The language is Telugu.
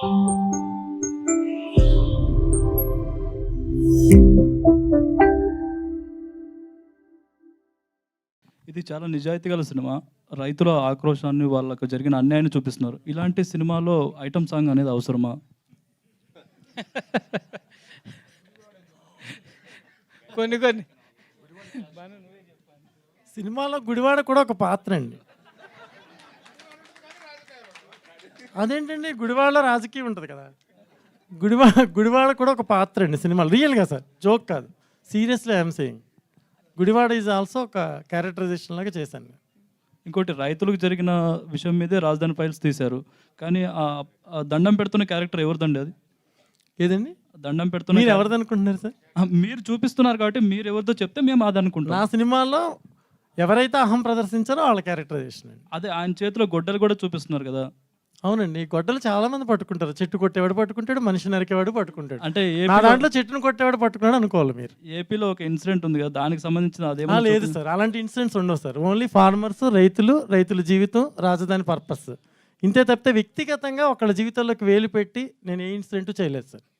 ఇది చాలా నిజాయితీ గల సినిమా. రైతుల ఆక్రోశాన్ని, వాళ్ళకు జరిగిన అన్యాయాన్ని చూపిస్తున్నారు. ఇలాంటి సినిమాలో ఐటెమ్ సాంగ్ అనేది అవసరమా? కొన్ని కొన్ని సినిమాలో గుడివాడ కూడా ఒక పాత్ర అండి. అదేంటండి, గుడివాడలో రాజకీయం ఉంటుంది కదా. గుడివాడ కూడా ఒక పాత్ర అండి సినిమాలో, రియల్గా సార్, జోక్ కాదు, seriously I'm saying. Gudivada is also ఒక క్యారెక్టరైజేషన్ లాగా చేశాను. ఇంకోటి, రైతులకు జరిగిన విషయం మీదే రాజధాని ఫైల్స్ తీశారు. కానీ ఆ దండం పెడుతున్న క్యారెక్టర్ ఎవరిదండి అది? ఏదండి దండం పెడుతున్న మీరు ఎవరిది అనుకుంటున్నారు సార్? మీరు చూపిస్తున్నారు కాబట్టి మీరు ఎవరిదో చెప్తే మేము అది అనుకుంటాం. నా సినిమాలో ఎవరైతే అహం ప్రదర్శించారో వాళ్ళ క్యారెక్టరైజేషన్ అండి. అదే ఆయన చేతిలో గొడ్డలు కూడా చూపిస్తున్నారు కదా. అవునండి, గొడ్డలు చాలా మంది పట్టుకుంటారు. చెట్టు కొట్టేవాడు పట్టుకుంటాడు, మనిషి నరికేవాడు పట్టుకుంటాడు. అంటే నా దాంట్లో చెట్టును కొట్టేవాడు పట్టుకున్నాడు అనుకోవాలి మీరు. ఏపీలో ఒక ఇన్సిడెంట్ ఉంది కదా, దానికి సంబంధించిన అదే లేదు సార్, అలాంటి ఇన్సిడెంట్స్ ఉండవు సార్. ఓన్లీ ఫార్మర్స్, రైతుల జీవితం, రాజధాని పర్పస్, ఇంతే తప్పితే వ్యక్తిగతంగా ఒకళ్ళ జీవితంలోకి వేలు పెట్టి నేను ఏ ఇన్సిడెంట్ చేయలేదు సార్.